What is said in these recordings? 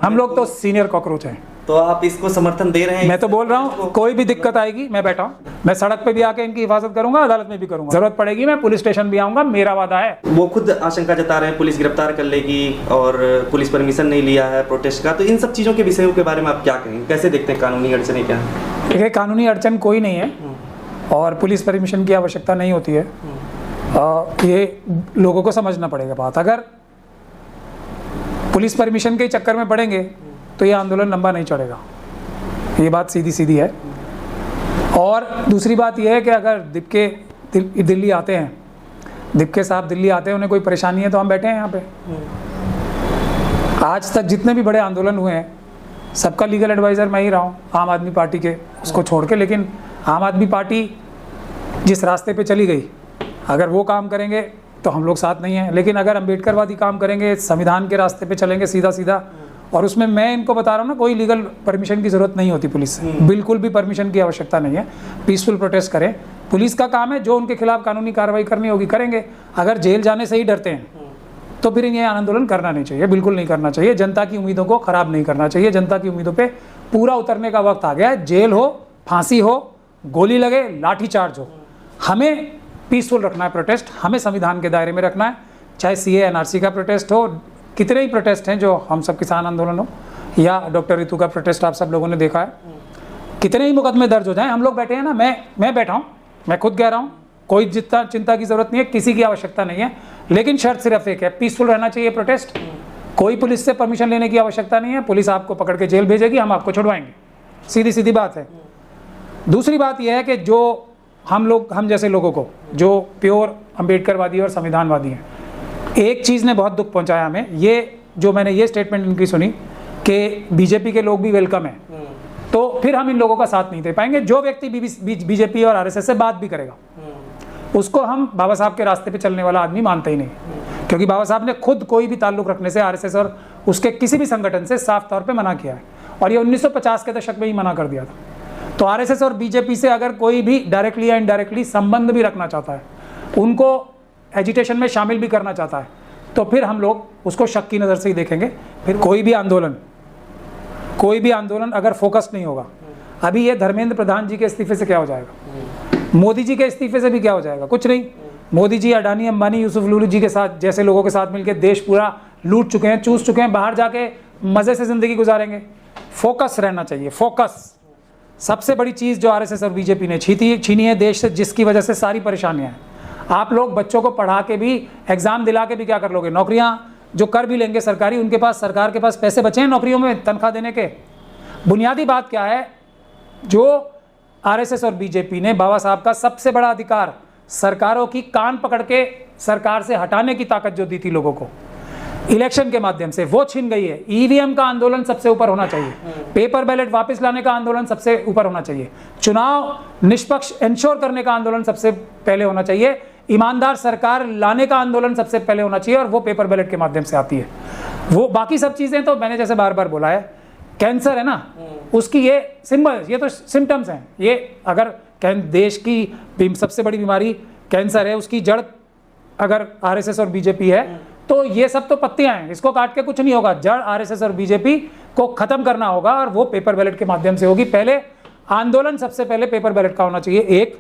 हम लोग तो सीनियर कॉकरोच हैं। तो आप इसको समर्थन दे रहे हैं? मैं तो बोल रहा हूँ कोई भी दिक्कत आएगी मैं बैठा हूँ, मैं सड़क पे भी आके इनकी हिफाजत करूंगा, अदालत में भी करूंगा, जरूरत पड़ेगी मैं पुलिस स्टेशन भी आऊंगा, मेरा वादा है। वो खुद आशंका जता रहे हैं पुलिस गिरफ्तार कर लेगी और पुलिस परमिशन नहीं लिया है प्रोटेस्ट का, तो इन सब चीज़ों के विषयों के बारे में आप क्या कहेंगे? कैसे देखते हैं कानूनी अड़चने क्या है? देखिए कानूनी अड़चन कोई नहीं है और पुलिस परमिशन की आवश्यकता नहीं होती है। ये लोगों को समझना पड़ेगा बात। अगर पुलिस परमिशन के चक्कर में पड़ेंगे तो ये आंदोलन लंबा नहीं चढ़ेगा, ये बात सीधी सीधी है। और दूसरी बात यह है कि अगर दिल्ली आते हैं, दीपके साहब दिल्ली आते हैं, उन्हें कोई परेशानी है तो हम बैठे हैं यहाँ पे। आज तक जितने भी बड़े आंदोलन हुए हैं सबका लीगल एडवाइज़र मैं ही रहा हूँ, आम आदमी पार्टी के उसको छोड़ के। लेकिन आम आदमी पार्टी जिस रास्ते पे चली गई, अगर वो काम करेंगे तो हम लोग साथ नहीं हैं। लेकिन अगर अम्बेडकरवादी काम करेंगे, संविधान के रास्ते पे चलेंगे सीधा सीधा, और उसमें मैं इनको बता रहा हूँ ना, कोई लीगल परमिशन की ज़रूरत नहीं होती पुलिस से, बिल्कुल भी परमिशन की आवश्यकता नहीं है। पीसफुल प्रोटेस्ट करें, पुलिस का काम है, जो उनके खिलाफ कानूनी कार्रवाई करनी होगी करेंगे। अगर जेल जाने से ही डरते हैं तो फिर ये आंदोलन करना नहीं चाहिए, बिल्कुल नहीं करना चाहिए। जनता की उम्मीदों को ख़राब नहीं करना चाहिए, जनता की उम्मीदों पर पूरा उतरने का वक्त आ गया है। जेल हो, फांसी हो, गोली लगे, लाठीचार्ज हो, हमें पीसफुल रखना है प्रोटेस्ट, हमें संविधान के दायरे में रखना है। चाहे सीए एनआरसी का प्रोटेस्ट हो, कितने ही प्रोटेस्ट हैं जो हम सब किसान आंदोलन हो, या डॉक्टर रितु का प्रोटेस्ट आप सब लोगों ने देखा है, कितने ही मुकदमे दर्ज हो जाएं, हम लोग बैठे हैं ना। मैं बैठा हूँ, मैं खुद कह रहा हूँ, कोई जितना चिंता की ज़रूरत नहीं है, किसी की आवश्यकता नहीं है। लेकिन शर्त सिर्फ एक है, पीसफुल रहना चाहिए प्रोटेस्ट। कोई पुलिस से परमिशन लेने की आवश्यकता नहीं है, पुलिस आपको पकड़ के जेल भेजेगी, हम आपको छुड़वाएंगे, सीधी सीधी बात है। दूसरी बात यह है कि जो हम जैसे लोगों को, जो प्योर अम्बेडकरवादी और संविधानवादी हैं, एक चीज़ ने बहुत दुख पहुंचाया हमें, ये जो मैंने ये स्टेटमेंट इनकी सुनी कि बीजेपी के लोग भी वेलकम हैं, तो फिर हम इन लोगों का साथ नहीं दे पाएंगे। जो व्यक्ति बीजेपी और आरएसएस से बात भी करेगा उसको हम बाबा साहब के रास्ते पे चलने वाला आदमी मानते ही नहीं, क्योंकि बाबा साहब ने खुद कोई भी ताल्लुक रखने से आरएसएस और उसके किसी भी संगठन से साफ तौर पर मना किया है, और ये 1950 के दशक में ही मना कर दिया था। तो आरएसएस और बीजेपी से अगर कोई भी डायरेक्टली या इनडायरेक्टली संबंध भी रखना चाहता है, उनको एजिटेशन में शामिल भी करना चाहता है, तो फिर हम लोग उसको शक की नज़र से ही देखेंगे। फिर कोई भी आंदोलन अगर फोकस नहीं होगा, अभी ये धर्मेंद्र प्रधान जी के इस्तीफे से क्या हो जाएगा, मोदी जी के इस्तीफे से भी क्या हो जाएगा, कुछ नहीं। मोदी जी अडानी अंबानी यूसुफ लूलू जी के साथ जैसे लोगों के साथ मिलकर देश पूरा लूट चुके हैं, चूस चुके हैं, बाहर जाके मज़े से ज़िंदगी गुजारेंगे। फोकस रहना चाहिए, फोकस। सबसे बड़ी चीज़ जो आरएसएस और बीजेपी ने छीनी है देश से, जिसकी वजह से सारी परेशानियां हैं। आप लोग बच्चों को पढ़ा के भी, एग्जाम दिला के भी क्या कर लोगे? नौकरियां जो कर भी लेंगे सरकारी, उनके पास, सरकार के पास पैसे बचे हैं नौकरियों में तनख्वाह देने के? बुनियादी बात क्या है, जो आरएसएस और बीजेपी ने बाबा साहब का सबसे बड़ा अधिकार, सरकारों की कान पकड़ के सरकार से हटाने की ताकत जो दी थी लोगों को इलेक्शन के माध्यम से, वो छिन गई है। ईवीएम का आंदोलन सबसे ऊपर होना चाहिए, पेपर बैलेट वापस लाने का आंदोलन सबसे ऊपर होना चाहिए, चुनाव निष्पक्ष इंश्योर करने का आंदोलन सबसे पहले होना चाहिए, ईमानदार सरकार लाने का आंदोलन सबसे पहले होना चाहिए, और वो पेपर बैलेट के माध्यम से आती है। वो बाकी सब चीज़ें तो मैंने जैसे बार बार बोला है, कैंसर है ना, उसकी ये सिंबल, ये तो सिम्टम्स हैं। ये अगर देश की सबसे बड़ी बीमारी कैंसर है, उसकी जड़ अगर आरएसएस और बीजेपी है, तो ये सब तो पत्तियां हैं, इसको काट के कुछ नहीं होगा। जड़ आरएसएस और बीजेपी को खत्म करना होगा, और वो पेपर बैलेट के माध्यम से होगी। पहले आंदोलन सबसे पहले पेपर बैलेट का होना चाहिए, एक।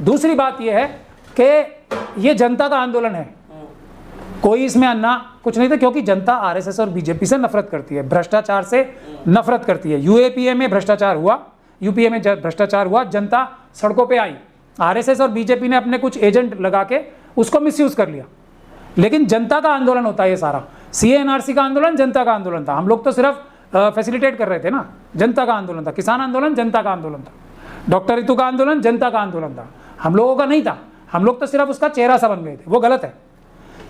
दूसरी बात यह है कि ये जनता का आंदोलन है, कोई इसमें अन्ना कुछ नहीं था, क्योंकि जनता आरएसएस और बीजेपी से नफरत करती है, भ्रष्टाचार से नफरत करती है। यूएपीए में भ्रष्टाचार हुआ, यूपीए में भ्रष्टाचार हुआ, जनता सड़कों पे आई, आरएसएस और बीजेपी ने अपने कुछ एजेंट लगा के उसको मिसयूज कर लिया। लेकिन जनता का आंदोलन होता है ये सारा। सीए एनआरसी का आंदोलन जनता का आंदोलन था, हम लोग तो सिर्फ फैसिलिटेट कर रहे थे ना। जनता का आंदोलन था, किसान आंदोलन जनता का आंदोलन था, डॉक्टर रितु का आंदोलन जनता का आंदोलन था, हम लोगों का नहीं था। हम लोग तो सिर्फ उसका चेहरा सा बन गए थे, वो गलत है।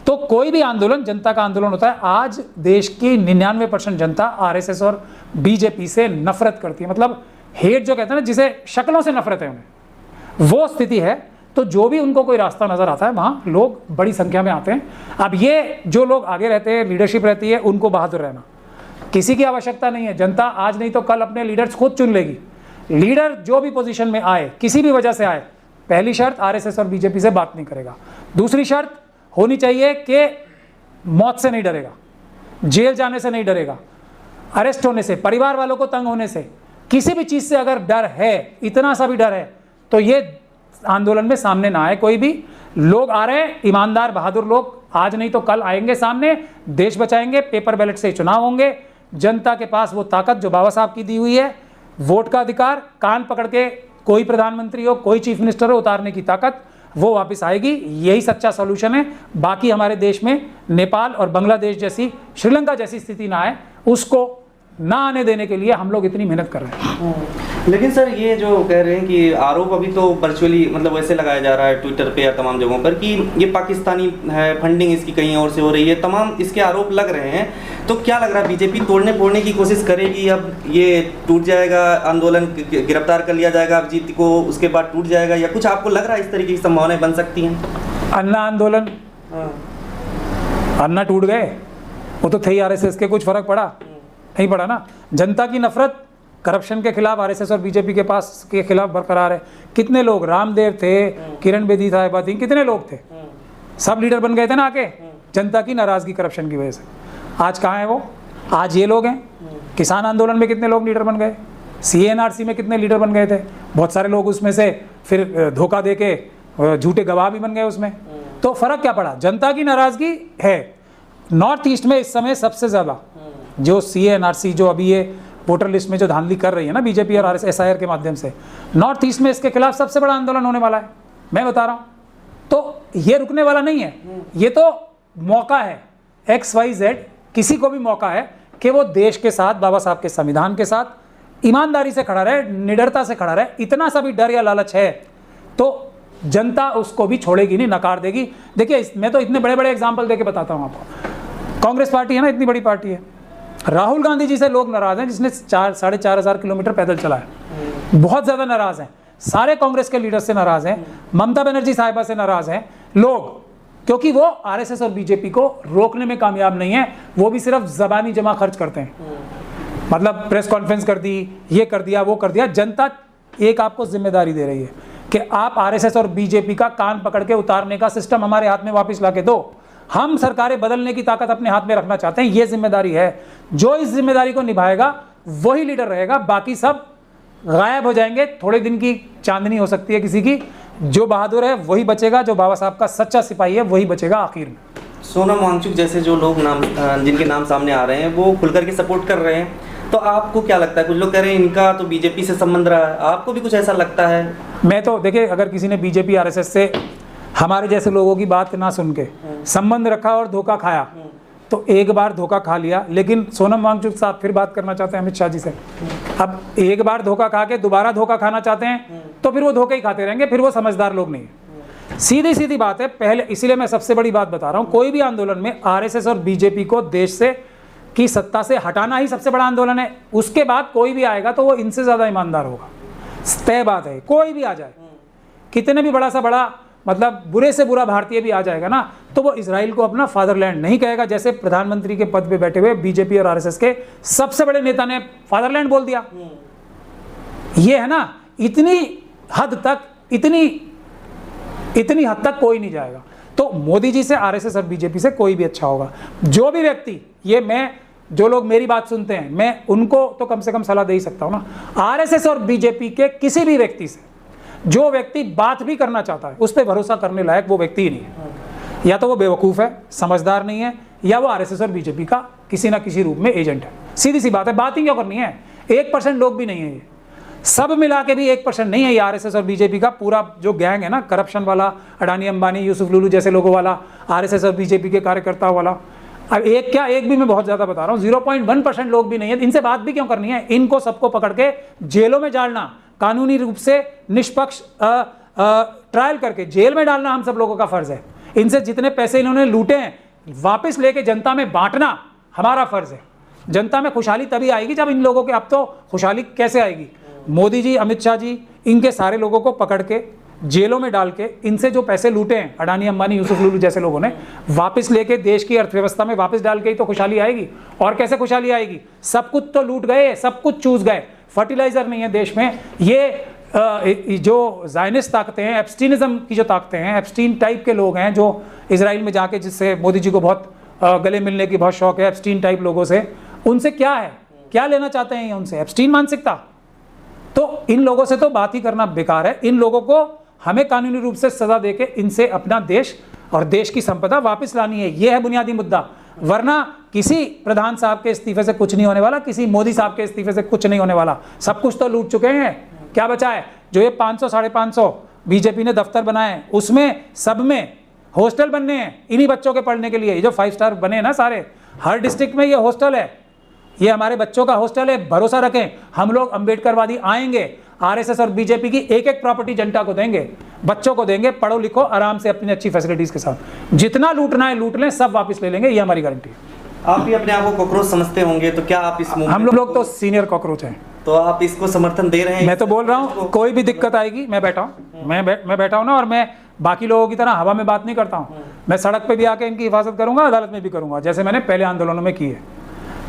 तो कोई भी आंदोलन जनता का आंदोलन होता है। आज देश की 99% जनता आरएसएस और बीजेपी से नफरत करती है, मतलब हेट जो कहते हैं ना, जिसे शक्लों से नफरत है उन्हें, वो स्थिति है। तो जो भी उनको कोई रास्ता नजर आता है, वहाँ लोग बड़ी संख्या में आते हैं। अब ये जो लोग आगे रहते हैं, लीडरशिप रहती है, उनको बहादुर रहना, किसी की आवश्यकता नहीं है। जनता आज नहीं तो कल अपने लीडर्स खुद चुन लेगी। लीडर जो भी पोजीशन में आए, किसी भी वजह से आए, पहली शर्त आरएसएस और बीजेपी से बात नहीं करेगा। दूसरी शर्त होनी चाहिए कि मौत से नहीं डरेगा, जेल जाने से नहीं डरेगा, अरेस्ट होने से, परिवार वालों को तंग होने से, किसी भी चीज़ से अगर डर है, इतना सा भी डर है, तो ये आंदोलन में सामने ना आए कोई भी। लोग आ रहे हैं, ईमानदार बहादुर लोग, आज नहीं तो कल आएंगे सामने, देश बचाएंगे, पेपर बैलेट से चुनाव होंगे। जनता के पास वो ताकत जो बाबा साहब की दी हुई है, वोट का अधिकार, कान पकड़ के कोई प्रधानमंत्री हो, कोई चीफ मिनिस्टर हो, उतारने की ताकत, वो वापस आएगी। यही सच्चा सॉल्यूशन है। बाकी हमारे देश में नेपाल और बांग्लादेश जैसी, श्रीलंका जैसी स्थिति ना आए, उसको ना आने देने के लिए हम लोग इतनी मेहनत कर रहे हैं। लेकिन सर ये जो कह रहे हैं कि आरोप अभी तो वर्चुअली मतलब वैसे लगाया जा रहा है ट्विटर पे या तमाम जगहों पर कि ये पाकिस्तानी है, फंडिंग इसकी कहीं और से हो रही है, तमाम इसके आरोप लग रहे हैं। तो क्या लग रहा है, बीजेपी तोड़ने फोड़ने की कोशिश करेगी? अब ये टूट जाएगा आंदोलन, गिरफ्तार कर लिया जाएगा अभिजीत को, उसके बाद टूट जाएगा, या कुछ आपको लग रहा है इस तरीके की संभावनाएं बन सकती हैं? अन्ना आंदोलन, अन्ना टूट गए, वो तो थे ही आरएसएस के, कुछ फर्क पड़ा? नहीं पड़ा ना। जनता की नफरत करप्शन के खिलाफ आरएसएस और बीजेपी के पास के खिलाफ बरकरार है। कितने लोग, रामदेव थे, किरण बेदी साहिबा थी, कितने लोग थे, सब लीडर बन गए थे ना आके, जनता की नाराजगी करप्शन की वजह से। आज कहाँ है वो? आज ये लोग हैं। किसान आंदोलन में कितने लोग लीडर बन गए, CNRC में कितने लीडर बन गए थे, बहुत सारे लोग उसमें से फिर धोखा दे के झूठे गवाह भी बन गए उसमें। तो फर्क क्या पड़ा? जनता की नाराजगी है। नॉर्थ ईस्ट में इस समय सबसे ज़्यादा जो CNRC, जो अभी ये वोटर लिस्ट में जो धांधली कर रही है ना बीजेपी और SIR के माध्यम से, नॉर्थ ईस्ट में इसके खिलाफ सबसे बड़ा आंदोलन होने वाला है, मैं बता रहा हूँ। तो ये रुकने वाला नहीं है, ये तो मौका है, XYZ किसी को भी मौका है कि वो देश के साथ, बाबा साहब के संविधान के साथ ईमानदारी से खड़ा रहे, निडरता से खड़ा रहे। इतना सा भी डर या लालच है तो जनता उसको भी छोड़ेगी नहीं, नकार देगी। देखिए, मैं तो इतने बड़े बड़े एग्जाम्पल देके बताता हूँ आपको। कांग्रेस पार्टी है ना, इतनी बड़ी पार्टी है, राहुल गांधी जी से लोग नाराज हैं, जिसने 4,500 किलोमीटर पैदल चला है, बहुत ज़्यादा नाराज हैं। सारे कांग्रेस के लीडर से नाराज हैं, ममता बनर्जी साहिबा से नाराज हैं लोग, क्योंकि वो आरएसएस और बीजेपी को रोकने में कामयाब नहीं है। वो भी सिर्फ जबानी जमा खर्च करते हैं, मतलब प्रेस कॉन्फ्रेंस कर दी, ये कर दिया, वो कर दिया। जनता एक आपको जिम्मेदारी दे रही है कि आप आरएसएस और बीजेपी का कान पकड़ के उतारने का सिस्टम हमारे हाथ में वापस ला के दो। हम सरकारें बदलने की ताकत अपने हाथ में रखना चाहते हैं, ये जिम्मेदारी है। जो इस जिम्मेदारी को निभाएगा वही लीडर रहेगा, बाकी सब गायब हो जाएंगे। थोड़े दिन की चांदनी हो सकती है किसी की, जो बहादुर है वही बचेगा, जो बाबा साहब का सच्चा सिपाही है वही बचेगा आखिर में। सोनम वांगचुक जैसे जो लोग नाम, जिनके नाम सामने आ रहे हैं, वो खुलकर के सपोर्ट कर रहे हैं, तो आपको क्या लगता है? कुछ लोग कह रहे हैं इनका तो बीजेपी से संबंध रहा है, आपको भी कुछ ऐसा लगता है? मैं तो देखिए, अगर किसी ने बीजेपी आरएसएस से हमारे जैसे लोगों की बात ना सुन के संबंध रखा और धोखा खाया, तो एक बार धोखा खा लिया। लेकिन सोनम वांगचुक साहब फिर बात करना चाहते हैं अमित शाह जी से। अब एक बार धोखा खा के दोबारा धोखा खाना चाहते हैं तो फिर वो धोखे ही खाते रहेंगे, फिर वो समझदार लोग नहीं है। सीधी सीधी बात है। पहले, इसीलिए मैं सबसे बड़ी बात बता रहा हूँ, कोई भी आंदोलन में आरएसएस और बीजेपी को देश से की सत्ता से हटाना ही सबसे बड़ा आंदोलन है। उसके बाद कोई भी आएगा तो वो इनसे ज़्यादा ईमानदार होगा, तय बात है। कोई भी आ जाए, कितने भी बड़ा सा बड़ा, मतलब बुरे से बुरा भारतीय भी आ जाएगा ना, तो वो इजराइल को अपना फादरलैंड नहीं कहेगा। जैसे प्रधानमंत्री के पद पे बैठे हुए बीजेपी और आरएसएस के सबसे बड़े नेता ने फादरलैंड बोल दिया। ये है ना, इतनी हद तक, इतनी हद तक कोई नहीं जाएगा। तो मोदी जी से, आरएसएस और बीजेपी से कोई भी अच्छा होगा। जो भी व्यक्ति, ये मैं, जो लोग मेरी बात सुनते हैं, मैं उनको तो कम से कम सलाह दे ही सकता हूं ना। आरएसएस और बीजेपी के किसी भी व्यक्ति से, जो व्यक्ति बात भी करना चाहता है, उस पर भरोसा करने लायक वो व्यक्ति ही नहीं है। या तो वो बेवकूफ़ है, समझदार नहीं है, या वो आरएसएस और बीजेपी का किसी ना किसी रूप में एजेंट है। सीधी सी बात है, बात ही क्यों करनी है? 1% लोग भी नहीं है, ये सब मिला के भी 1% नहीं है। ये आरएसएस और बीजेपी का पूरा जो गैंग है ना, करप्शन वाला, अडानी अंबानी, यूसुफ लुलू जैसे लोगों वाला, आरएसएस और बीजेपी के कार्यकर्ताओं वाला। अब एक क्या, एक भी मैं बहुत ज़्यादा बता रहा हूँ, 0.1% लोग भी नहीं है। इनसे बात भी क्यों करनी है? इनको सबको पकड़ के जेलों में डालना, कानूनी रूप से निष्पक्ष ट्रायल करके जेल में डालना हम सब लोगों का फर्ज है। इनसे जितने पैसे इन्होंने लूटे हैं वापस लेके जनता में बांटना हमारा फर्ज है। जनता में खुशहाली तभी आएगी जब इन लोगों के, अब तो खुशहाली कैसे आएगी? मोदी जी, अमित शाह जी, इनके सारे लोगों को पकड़ के जेलों में डाल के इनसे जो पैसे लूटे हैं अडानी अंबानी यूसुफ लुलू जैसे लोगों ने, वापस लेके देश की अर्थव्यवस्था में वापस डाल के ही तो खुशहाली आएगी। और कैसे खुशहाली आएगी? सब कुछ तो लूट गए, सब कुछ चूस गए, फर्टिलाइजर नहीं है देश में। ये जो जायनिस्ट ताकतें हैं, एप्स्टीनिज्म की जो ताकतें हैं, एप्स्टीन टाइप के लोग हैं जो इजराइल में जाके, जिससे मोदी जी को बहुत गले मिलने की बहुत शौक है, एप्स्टीन टाइप लोगों से, उनसे क्या है? क्या लेना चाहते हैं ये उनसे? एप्स्टीन मानसिकता। तो इन लोगों से तो बात ही करना बेकार है। इन लोगों को हमें कानूनी रूप से सजा देके इनसे अपना देश और देश की संपदा वापस लानी है। ये है बुनियादी मुद्दा। वरना किसी प्रधान साहब के इस्तीफे से कुछ नहीं होने वाला, किसी मोदी साहब के इस्तीफे से कुछ नहीं होने वाला। सब कुछ तो लूट चुके हैं, क्या बचा है? जो ये 500 550 बीजेपी ने दफ्तर बनाए, उसमें सब में हॉस्टल बनने हैं इन्हीं बच्चों के पढ़ने के लिए। ये जो 5 स्टार बने हैं ना सारे, हर डिस्ट्रिक्ट में ये हॉस्टल है, ये हमारे बच्चों का हॉस्टल है। भरोसा रखें, हम लोग अंबेडकरवादी आएंगे, आरएसएस और बीजेपी की एक एक प्रॉपर्टी जनता को देंगे, बच्चों को देंगे, पढ़ो लिखो आराम से अपनी अच्छी फैसिलिटीज के साथ। जितना लूटना है लूट लें, सब वापस ले लेंगे, ये हमारी गारंटी है। आप भी अपने आप को कॉकरोच समझते होंगे, तो क्या आप इस हम लोग तो सीनियर कॉकरोच हैं, तो आप इसको समर्थन दे रहे हैं? मैं तो बोल रहा हूँ कोई भी दिक्कत आएगी, मैं बैठा हूँ, मैं बैठा हूँ ना, और मैं बाकी लोगों की तरह हवा में बात नहीं करता हूँ। मैं सड़क पे भी आके इनकी हिफाजत करूंगा, अदालत में भी करूंगा, जैसे मैंने पहले आंदोलनों में की है।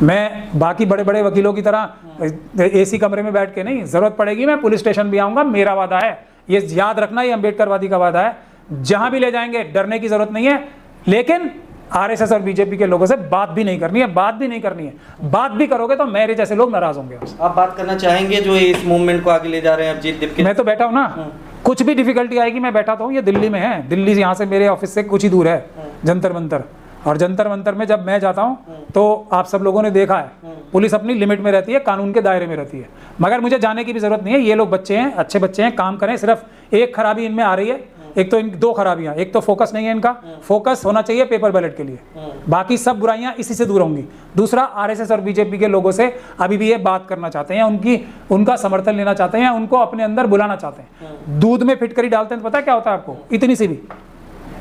मैं बाकी बड़े बड़े वकीलों की तरह एसी कमरे में बैठ के नहीं, जरूरत पड़ेगी मैं पुलिस स्टेशन भी आऊंगा, मेरा वादा है। ये याद रखना, ये अंबेडकरवादी का वादा है। जहां भी ले जाएंगे डरने की जरूरत नहीं है, लेकिन आरएसएस और बीजेपी के लोगों से बात भी नहीं करनी है, बात भी नहीं करनी है। बात भी करोगे तो मेरे जैसे लोग नाराज होंगे। आप बात करना चाहेंगे जो इस मूवमेंट को आगे ले जा रहे हैं अभिजीत दीप के? मैं तो बैठा हूँ ना, कुछ भी डिफिकल्टी आएगी मैं बैठा तो हूँ। ये दिल्ली में है, दिल्ली से यहाँ से मेरे ऑफिस से कुछ ही दूर है जंतर मंतर। और जंतर मंतर में जब मैं जाता हूँ तो आप सब लोगों ने देखा है, पुलिस अपनी लिमिट में रहती है, कानून के दायरे में रहती है। मगर मुझे जाने की भी जरूरत नहीं है। ये लोग बच्चे हैं, अच्छे बच्चे हैं, काम करें। सिर्फ एक खराबी इनमें आ रही है, एक तो इन 2 खराबियां, एक तो फोकस नहीं है इनका, फोकस होना चाहिए पेपर बैलेट के लिए, बाकी सब बुराइयां इसी से दूर होंगी। दूसरा, आरएसएस और बीजेपी के लोगों से अभी भी ये बात करना चाहते हैं, उनका समर्थन लेना चाहते हैं, उनको अपने अंदर बुलाना चाहते हैं। दूध में फिटकरी डालते हैं तो पता क्या होता है आपको? इतनी सी भी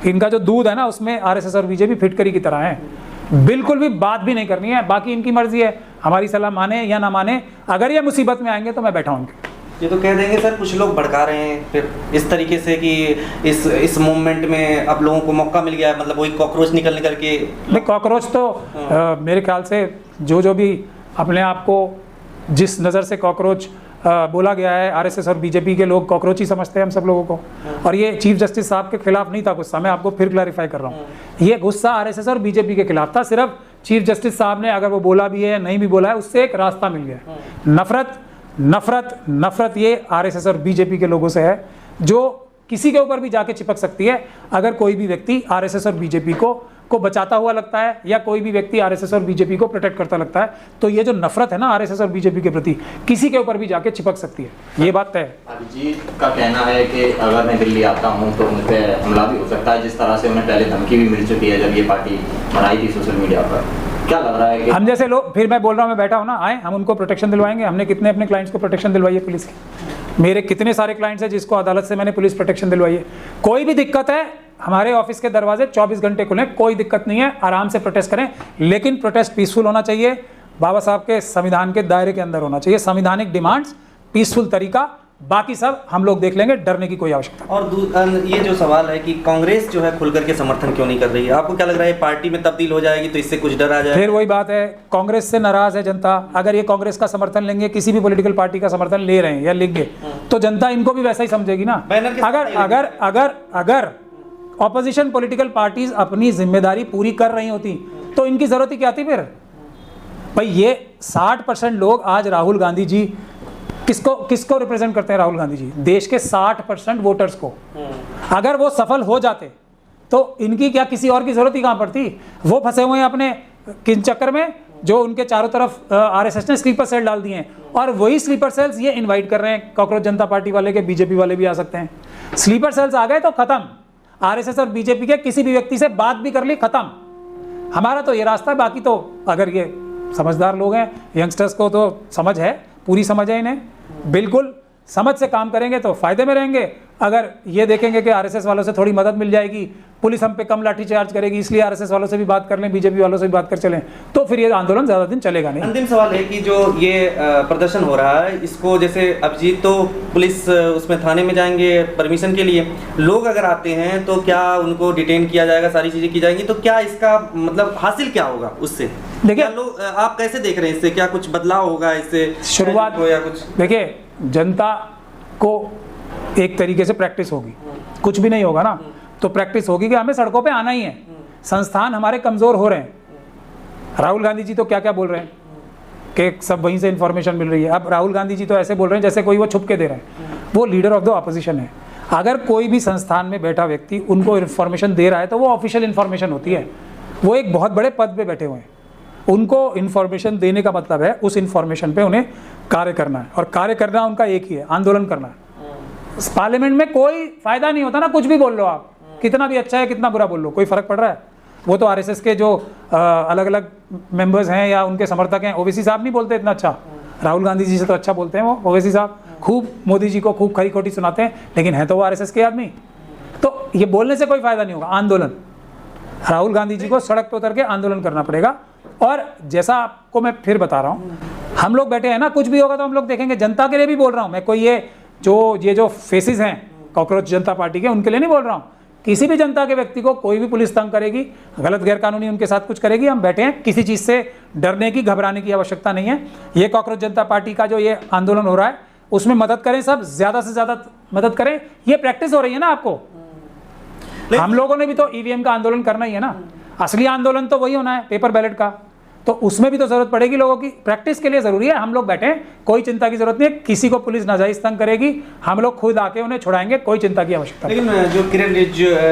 इनका जो दूध है ना, उसमें आरएसएस और बीजेपी फिटकरी की तरह है। बिल्कुल भी बात भी नहीं करनी है, बाकी इनकी मर्जी है, हमारी सलाह माने या ना माने। अगर ये मुसीबत में आएंगे तो मैं बैठा हूँ उनके। ये तो कह देंगे सर, कुछ लोग भड़का रहे हैं फिर इस तरीके से कि इस मूवमेंट में अब लोगों को मौका मिल गया है, मतलब वही कॉकरोच निकल के। नहीं, कॉकरोच तो मेरे ख्याल से जो भी अपने आप को जिस नज़र से कॉकरोच बोला गया है, आरएसएस और बीजेपी के लोग कॉकरोच ही समझते हैं हम सब लोगों को। और ये चीफ जस्टिस साहब के खिलाफ नहीं था गुस्सा, मैं आपको फिर क्लैरिफाई कर रहा हूँ। ये गुस्सा आरएसएस और बीजेपी के खिलाफ था। सिर्फ चीफ जस्टिस साहब ने अगर वो बोला भी है नहीं भी बोला है, उससे एक रास्ता मिल गया। नफरत नफरत नफरत ये आरएसएस और बीजेपी के लोगों से है, जो किसी के ऊपर भी जाके चिपक सकती है। अगर कोई भी व्यक्ति आरएसएस और बीजेपी को बचाता हुआ लगता है, या कोई भी व्यक्ति आरएसएस और बीजेपी को प्रोटेक्ट करता लगता है, तो ये जो नफरत है ना आरएसएस और बीजेपी के प्रति, किसी के ऊपर भी जाके चिपक सकती है। ये बात तय है। अभिजीत का कहना है कि अगर मैं दिल्ली आता हूँ तो मुझ पर हमला भी हो सकता है, जिस तरह से उन्हें पहले धमकी भी मिल चुकी है जब ये पार्टी बनाई थी सोशल मीडिया पर। क्या लग रहा है कि हम जैसे लोग, फिर मैं बोल रहा हूँ, मैं बैठा हूँ ना, आए हम उनको प्रोटेक्शन दिलवाएंगे। हमने कितने अपने क्लाइंट्स को प्रोटेक्शन दिलवाई है पुलिस की? मेरे कितने सारे क्लाइंट्स हैं जिसको अदालत से मैंने पुलिस प्रोटेक्शन दिलवाई है। कोई भी दिक्कत है, हमारे ऑफिस के दरवाजे 24 घंटे खुले, कोई दिक्कत नहीं है, आराम से प्रोटेस्ट करें, लेकिन प्रोटेस्ट पीसफुल होना चाहिए, बाबा साहब के संविधान के दायरे के अंदर होना चाहिए। संवैधानिक डिमांड्स, पीसफुल तरीका, बाकी सब हम लोग देख लेंगे, डरने की कोई आवश्यकता। और ये जो सवाल है कि कांग्रेस जो है खुलकर के समर्थन क्यों नहीं कर रही है, आपको क्या लग रहा है पार्टी में तब्दील हो जाएगी तो इससे कुछ डर आ जाएगा? फिर वही बात है, कांग्रेस से नाराज है जनता। अगर ये कांग्रेस का समर्थन लेंगे, किसी भी पॉलिटिकल पार्टी का समर्थन ले रहे हैं या लेंगे, तो जनता इनको भी वैसा ही समझेगी ना। अगर ऑपोजिशन पॉलिटिकल पार्टीज अपनी जिम्मेदारी पूरी कर रही होती तो इनकी जरूरत ही क्या थी फिर? भाई ये 60% लोग आज राहुल गांधी जी किसको रिप्रेजेंट करते हैं? राहुल गांधी जी देश के 60% वोटर्स को। अगर वो सफल हो जाते तो इनकी क्या किसी और की जरूरत ही कहां पड़ती? वो फंसे हुए हैं अपने किन चक्कर में, जो उनके चारों तरफ आरएसएस ने स्लीपर सेल डाल दिए हैं, और वही स्लीपर सेल्स ये इनवाइट कर रहे हैं कॉकरोच जनता पार्टी वाले के, बीजेपी वाले भी आ सकते हैं। स्लीपर सेल्स आ गए तो खत्म। आरएसएस और बीजेपी के किसी भी व्यक्ति से बात भी कर ली, खत्म। हमारा तो ये रास्ता है। बाकी तो अगर ये समझदार लोग हैं, यंगस्टर्स को तो समझ है, पूरी समझ है इन्हें, बिल्कुल समझ से काम करेंगे तो फायदे में रहेंगे। अगर ये देखेंगे कि आरएसएस वालों से थोड़ी मदद मिल जाएगी, पुलिस हम पे कम लाठी चार्ज करेगी, इसलिए आरएसएस वालों से भी बात कर लें, बीजेपी वालों से भी बात कर चलें, तो फिर ये आंदोलन ज्यादा दिन चलेगा नहीं। अंतिम सवाल है कि जो ये प्रदर्शन हो रहा है, इसको जैसे अभिजीत तो पुलिस उसमें थाने में जाएंगे परमिशन के लिए, लोग अगर आते हैं तो क्या उनको डिटेन किया जाएगा, सारी चीजें की जाएंगी, तो क्या इसका मतलब हासिल क्या होगा उससे? देखिए लोग, आप कैसे देख रहे हैं इससे, क्या कुछ बदलाव होगा इससे शुरुआत हो या कुछ? देखिए, जनता को एक तरीके से प्रैक्टिस होगी, कुछ भी नहीं होगा ना, तो प्रैक्टिस होगी कि हमें सड़कों पे आना ही है। संस्थान हमारे कमजोर हो रहे हैं। राहुल गांधी जी तो क्या क्या बोल रहे हैं, कि सब वहीं से इन्फॉर्मेशन मिल रही है। अब राहुल गांधी जी तो ऐसे बोल रहे हैं जैसे कोई वो छुप के दे रहे हैं, वो लीडर ऑफ द ऑपोजिशन है। अगर कोई भी संस्थान में बैठा व्यक्ति उनको इन्फॉर्मेशन दे रहा है तो वो ऑफिशियल इन्फॉर्मेशन होती है। वो एक बहुत बड़े पद पे बैठे हुए हैं, उनको इन्फॉर्मेशन देने का मतलब है उस इन्फॉर्मेशन पे उन्हें कार्य करना है, और कार्य करना उनका एक ही है, आंदोलन करना है। पार्लियामेंट में कोई फायदा नहीं होता ना, कुछ भी बोल लो आप, कितना भी अच्छा है कितना बुरा बोल लो, कोई फर्क पड़ रहा है? वो तो आरएसएस के जो अलग अलग मेंबर्स हैं या उनके समर्थक हैं, ओवैसी साहब नहीं बोलते इतना अच्छा, राहुल गांधी जी से तो अच्छा बोलते हैं वो ओवैसी साहब, खूब मोदी जी को खूब खरी खोटी सुनाते हैं, लेकिन है तो वो आरएसएस के आदमी। तो ये बोलने से कोई फायदा नहीं होगा। आंदोलन, राहुल गांधी जी को सड़क पर उतर के आंदोलन करना पड़ेगा। और जैसा आपको मैं फिर बता रहा हूँ, हम लोग बैठे हैं ना, कुछ भी होगा तो हम लोग देखेंगे। जनता के लिए भी बोल रहा हूँ मैं, कोई ये जो फेसेस हैं कॉकरोच जनता पार्टी के, उनके लिए नहीं बोल रहा हूँ। किसी भी जनता के व्यक्ति को कोई भी पुलिस तंग करेगी, गलत गैरकानूनी उनके साथ कुछ करेगी, हम बैठे हैं, किसी चीज़ से डरने की घबराने की आवश्यकता नहीं है। ये कॉकरोच जनता पार्टी का जो ये आंदोलन हो रहा है उसमें मदद करें, सब ज़्यादा से ज़्यादा मदद करें। ये प्रैक्टिस हो रही है ना आपको, हम लोगों ने भी तो ईवीएम का आंदोलन करना ही है ना, असली आंदोलन तो वही होना है पेपर बैलेट का, तो उसमें भी तो जरूरत पड़ेगी लोगों की, प्रैक्टिस के लिए जरूरी है। हम लोग बैठे हैं, कोई चिंता की जरूरत नहीं है, किसी को पुलिस नाजायज तंग करेगी हम लोग खुद आके उन्हें छुड़ाएंगे, कोई चिंता की आवश्यकता नहीं। लेकिन जो किरण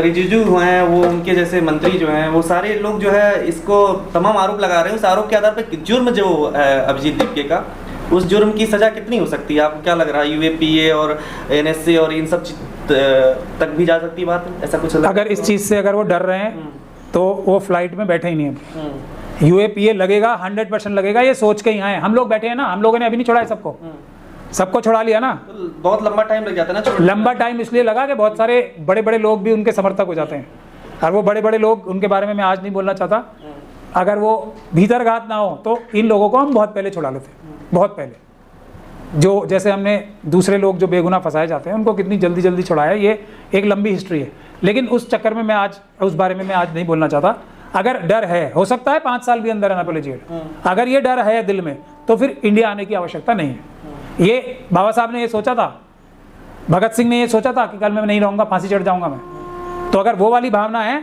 रिजिजू हैं, वो उनके जैसे मंत्री जो हैं, वो सारे लोग जो है इसको तमाम आरोप लगा रहे हैं। उस आरोप के आधार पर जुर्म जो है अभिजीत दीपके का, उस जुर्म की सजा कितनी हो सकती है? आपको क्या लग रहा है? यूएपीए और एनएसए और इन सब तक भी जा सकती है बात, ऐसा कुछ? अगर इस चीज़ से अगर वो डर रहे हैं तो वो फ्लाइट में बैठे ही नहीं है। यूएपीए लगेगा, 100% लगेगा, ये सोच के ही आए। हम लोग बैठे हैं ना, हम लोगों ने अभी नहीं छोड़ा है सबको छुड़ा लिया ना। तो बहुत लंबा टाइम लग जाता है ना। लंबा टाइम इसलिए लगा कि बहुत सारे बड़े बड़े लोग भी उनके समर्थक हो जाते हैं, और वो बड़े बड़े लोग, उनके बारे में मैं आज नहीं बोलना चाहता, अगर वो भीतरघात ना हो तो इन लोगों को हम बहुत पहले छुड़ा लेते, बहुत पहले। जो जैसे हमने दूसरे लोग जो बेगुनाह फंसाए जाते हैं उनको कितनी जल्दी जल्दी छुड़ाया, ये एक लंबी हिस्ट्री है। लेकिन उस चक्कर में मैं आज उस बारे में मैं आज नहीं बोलना चाहता। अगर डर है, हो सकता है 5 साल भी अंदर आना पड़े जेल, अगर ये डर है दिल में तो फिर इंडिया आने की आवश्यकता नहीं है। ये बाबा साहब ने ये सोचा था, भगत सिंह ने ये सोचा था कि कल मैं नहीं रहूँगा, फांसी चढ़ जाऊँगा मैं, तो अगर वो वाली भावना है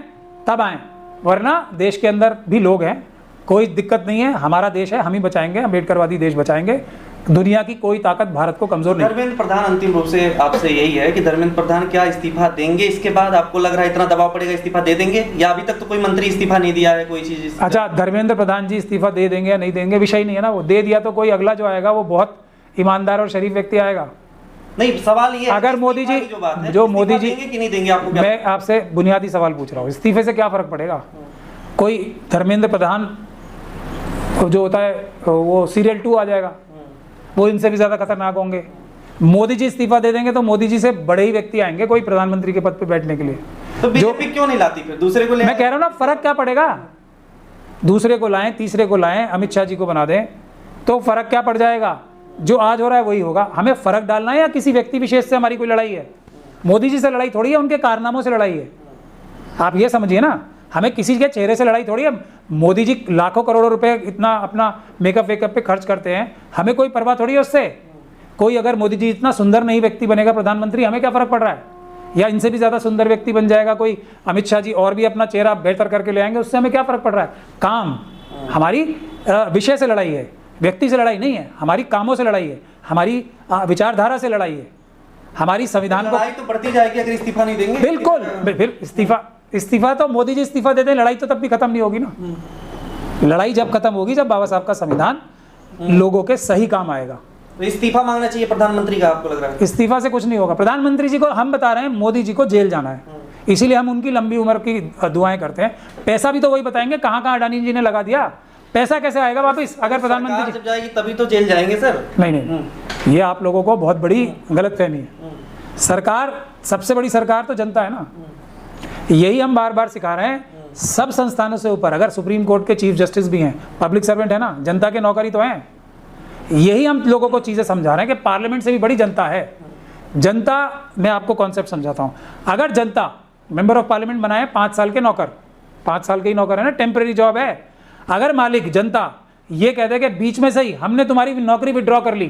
तब आएँ, वरना देश के अंदर भी लोग हैं, कोई दिक्कत नहीं है, हमारा देश है, हम ही बचाएंगे, अम्बेडकरवादी देश बचाएंगे, दुनिया की कोई ताकत भारत को कमजोर नहीं। धर्मेंद्र प्रधान, अंतिम रूप से आपसे यही है कि धर्मेंद्र प्रधान क्या इस्तीफा देंगे? इसके बाद आपको लग रहा है इतना दबाव पड़ेगा, इस्तीफा दे देंगे, या अभी तक तो कोई मंत्री इस्तीफा नहीं दिया है कोई चीज? अच्छा, धर्मेंद्र प्रधान जी इस्तीफा दे देंगे या नहीं देंगे विषय नहीं है ना, वो दे दिया तो कोई अगला जो आएगा वो बहुत ईमानदार और शरीफ व्यक्ति आएगा। नहीं, सवाल ये अगर मोदी जी जो मोदी जी कि नहीं देंगे, आपको मैं आपसे बुनियादी सवाल पूछ रहा हूँ, इस्तीफे से क्या फर्क पड़ेगा? कोई धर्मेंद्र प्रधान जो होता है वो सीरियल 2 आ जाएगा, वो इनसे भी ज्यादा खतरनाक होंगे। मोदी जी इस्तीफा दे देंगे तो मोदी जी से बड़े ही व्यक्ति आएंगे कोई प्रधानमंत्री के पद पे बैठने के लिए। तो बीजेपी क्यों नहीं लाती फिर दूसरे को? मैं कह रहा हूँ ना, फर्क क्या पड़ेगा? दूसरे को लाएं, तीसरे को लाएं, अमित शाह जी को बना दें, तो फर्क क्या पड़ जाएगा? जो आज हो रहा है वही होगा। हमें फर्क डालना है या किसी व्यक्ति विशेष से हमारी कोई लड़ाई है? मोदी जी से लड़ाई थोड़ी है, उनके कारनामों से लड़ाई है। आप ये समझिए ना, हमें किसी के चेहरे से लड़ाई थोड़ी है। मोदी जी लाखों करोड़ों रुपए इतना अपना मेकअप वेकअप पे खर्च करते हैं, हमें कोई परवाह थोड़ी है उससे। कोई अगर मोदी जी इतना सुंदर नहीं व्यक्ति बनेगा प्रधानमंत्री, हमें क्या फर्क पड़ रहा है? या इनसे भी ज्यादा सुंदर व्यक्ति बन जाएगा कोई अमित शाह जी, और भी अपना चेहरा बेहतर करके ले आएंगे, उससे हमें क्या फर्क पड़ रहा है? काम, हमारी विषय से लड़ाई है, व्यक्ति से लड़ाई नहीं है, हमारी कामों से लड़ाई है, हमारी विचारधारा से लड़ाई है, हमारी संविधान को। लड़ाई तो बढ़ती जाएगी अगर इस्तीफा नहीं देंगे। बिल्कुल, इस्तीफा तो मोदी जी इस्तीफा दे दें, लड़ाई तो तब भी खत्म नहीं होगी ना। लड़ाई जब खत्म होगी जब बाबा साहब का संविधान लोगों के सही काम आएगा। तो इस्तीफा मांगना चाहिए प्रधानमंत्री का, आपको लग रहा है? इस्तीफा से कुछ नहीं होगा। प्रधानमंत्री जी को हम बता रहे हैं, मोदी जी को जेल जाना है, इसीलिए हम उनकी लंबी उम्र की दुआएं करते हैं। पैसा भी तो वही बताएंगे कहाँ कहाँ अडानी जी ने लगा दिया, पैसा कैसे आएगा वापस? अगर प्रधानमंत्री जब जाएगी तभी तो जेल जाएंगे सर। नहीं, ये आप लोगों को बहुत बड़ी गलतफहमी है। सरकार, सबसे बड़ी सरकार तो जनता है ना, यही हम बार बार सिखा रहे हैं। सब संस्थानों से ऊपर, अगर सुप्रीम कोर्ट के चीफ जस्टिस भी हैं, पब्लिक सर्वेंट है ना, जनता के नौकरी तो हैं। यही हम लोगों को चीजें समझा रहे हैं कि पार्लियामेंट से भी बड़ी जनता है। जनता, मैं आपको कॉन्सेप्ट समझाता हूं। अगर जनता मेंबर ऑफ पार्लियामेंट बनाए 5 साल के नौकर, 5 साल के ही नौकर है ना, टेम्परेरी जॉब है। अगर मालिक जनता ये कह दे कि बीच में से ही हमने तुम्हारी नौकरी विड्रॉ कर ली,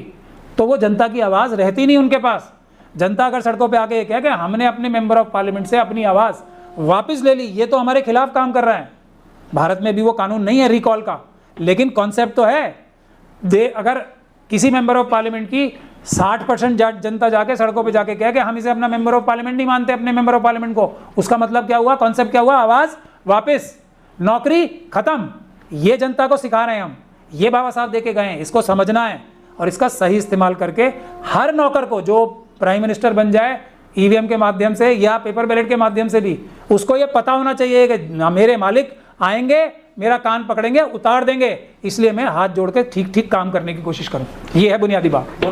तो वो जनता की आवाज रहती नहीं उनके पास। जनता अगर सड़कों पे आके ये कहे कि हमने अपने मेंबर ऑफ पार्लियामेंट से अपनी आवाज वापस ले ली, ये तो हमारे खिलाफ काम कर रहा है। भारत में भी वो कानून नहीं है रिकॉल का, लेकिन कॉन्सेप्ट तो है। अगर किसी मेंबर ऑफ पार्लियामेंट की 60% जनता जाके सड़कों पे जाके कहे कि हम इसे अपना मेंबर ऑफ पार्लियामेंट नहीं मानते, अपने मेंबर ऑफ पार्लियामेंट को, उसका मतलब क्या हुआ, कॉन्सेप्ट क्या हुआ, आवाज वापस, नौकरी खत्म। ये जनता को सिखा रहे हैं हम, ये बाबा साहब देके गए हैं, इसको समझना है और इसका सही इस्तेमाल करके हर नौकर को जो प्राइम मिनिस्टर बन जाए ईवीएम के माध्यम से या पेपर बैलेट के माध्यम से भी, उसको ये पता होना चाहिए कि मेरे मालिक आएंगे, मेरा कान पकड़ेंगे, उतार देंगे, इसलिए मैं हाथ जोड़ के ठीक ठीक काम करने की कोशिश करूं। ये है बुनियादी बात।